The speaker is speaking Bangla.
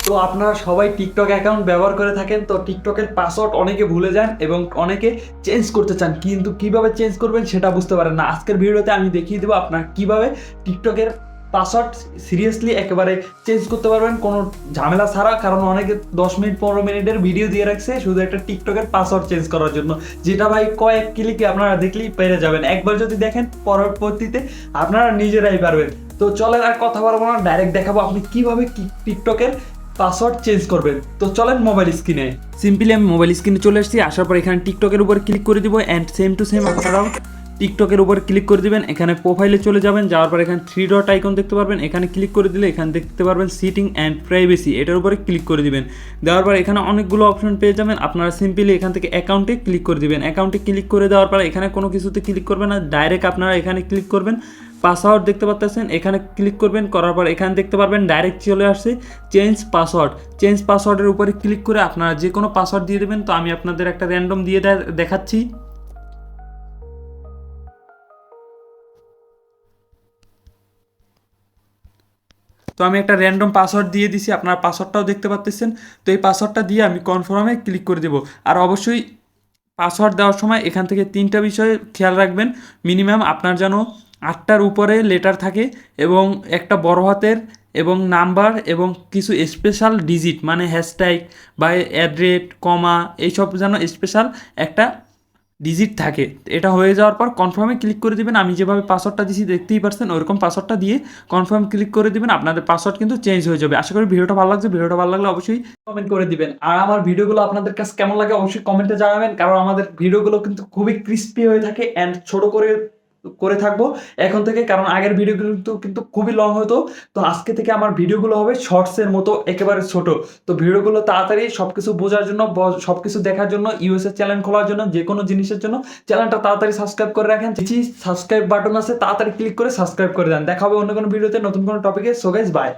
তো আপনারা সবাই টিকটক অ্যাকাউন্ট ব্যবহার করে থাকেন, তো টিকটকের পাসওয়ার্ড অনেকে ভুলে যান এবং অনেকে চেঞ্জ করতে চান, কিন্তু কিভাবে চেঞ্জ করবেন সেটা বুঝতে পারেন না। আজকের ভিডিওতে আমি দেখিয়ে দেবো আপনারা কিভাবে টিকটকের পাসওয়ার্ড সিরিয়াসলি একেবারে চেঞ্জ করতে পারবেন কোনো ঝামেলা ছাড়া। কারণ অনেকে 10 মিনিট 15 মিনিটের ভিডিও দিয়ে রাখছে শুধু একটা টিকটকের পাসওয়ার্ড চেঞ্জ করার জন্য, যেটা ভাই কয়েক ক্লিকে আপনারা দেখলেই পেরে যাবেন। একবার যদি দেখেন পরবর্তীতে আপনারা নিজেরাই পারবেন। তো চলেন আর কথা বলবো না, ডাইরেক্ট দেখাবো আপনি কিভাবে টিকটকের পাসওয়ার্ড চেঞ্জ করবেন। তো চলেন মোবাইল স্ক্রিনে, সিম্পলি আমি মোবাইল স্ক্রিনে চলে এসেছি। আসার পর এখানে টিকটকের উপর ক্লিক করে দিব অ্যান্ড সেম টু সেম আপনারাও টিকটকের উপর ক্লিক করে দিবেন। এখানে প্রোফাইলে চলে যাবেন, যাওয়ার পর এখানে 3 ডট আইকন দেখতে পারবেন, এখানে ক্লিক করে দিলে এখানে দেখতে পারবেন সিটিং অ্যান্ড প্রাইভেসি, এটার উপরে ক্লিক করে দিবেন। দেওয়ার পর এখানে অনেকগুলো অপশন পেয়ে যাবেন। আপনারা সিম্পলি এখান থেকে অ্যাকাউন্টে ক্লিক করে দিবেন। অ্যাকাউন্টে ক্লিক করে দেওয়ার পর এখানে কোনো কিছুতে ক্লিক করবেন না, ডাইরেক্ট আপনারা এখানে ক্লিক করবেন। পাসওয়ার্ড দেখতে পাচ্ছেন, এখানে ক্লিক করবেন, করার পর এখানে দেখতে পারবেন ডাইরেক্ট চলে আসছে চেঞ্জ পাসওয়ার্ড। চেঞ্জ পাসওয়ার্ডের উপরে ক্লিক করে আপনারা যে কোনো পাসওয়ার্ড দিয়ে দেবেন। তো আমি আপনাদের একটা র্যান্ডম দিয়ে দেখাচ্ছি। তো আমি একটা র্যান্ডম পাসওয়ার্ড দিয়ে দিছি, আপনারা পাসওয়ার্ডটাও দেখতে পাচ্ছেন। তো এই পাসওয়ার্ডটা দিয়ে আমি কনফার্মে ক্লিক করে দেবো। আর অবশ্যই পাসওয়ার্ড দেওয়ার সময় এখান থেকে 3টা বিষয়ে খেয়াল রাখবেন। মিনিমাম আপনার যেন 8টার উপরে লেটার থাকে এবং একটা বড় হাতের এবং নাম্বার এবং কিছু স্পেশাল ডিজিট মানে হ্যাশট্যাগ বা অ্যাড্রেট কমা এইসব যেন স্পেশাল একটা ডিজিট থাকে। এটা হয়ে যাওয়ার পর কনফার্মে ক্লিক করে দিবেন। আমি যেভাবে পাসওয়ার্ডটা দিয়েছি দেখতেই পারছেন, ওরকম পাসওয়ার্ডটা দিয়ে কনফার্ম ক্লিক করে দিবেন। আপনাদের পাসওয়ার্ড কিন্তু চেঞ্জ হয়ে যাবে। আশা করি ভিডিওটা ভালো লাগছে। ভিডিওটা ভালো লাগলে অবশ্যই কমেন্ট করে দিবেন। আর আমার ভিডিওগুলো আপনাদের কাছে কেমন লাগে অবশ্যই কমেন্টে জানাবেন, কারণ আমাদের ভিডিওগুলো কিন্তু খুবই ক্রিস্পি হয়ে থাকে অ্যান্ড ছোট করে করে থাকবো এখন থেকে, কারণ আগের ভিডিওগুলো কিন্তু খুবই লং হতো। তো আজকে থেকে আমার ভিডিওগুলো হবে শর্টসের মতো একেবারে ছোট। তো ভিডিওগুলো তাড়াতাড়ি সবকিছু বোঝার জন্য, সবকিছু দেখার জন্য, ইউএসএ চ্যানেল খোলার জন্য, যে কোনো জিনিসের জন্য চ্যানেলটা তাড়াতাড়ি সাবস্ক্রাইব করে রাখেন। যে সাবস্ক্রাইব বাটন আছে তাড়াতাড়ি ক্লিক করে সাবস্ক্রাইব করে দেন। দেখা হবে অন্য কোনো ভিডিওতে নতুন কোনো টপিকে। So guys bye.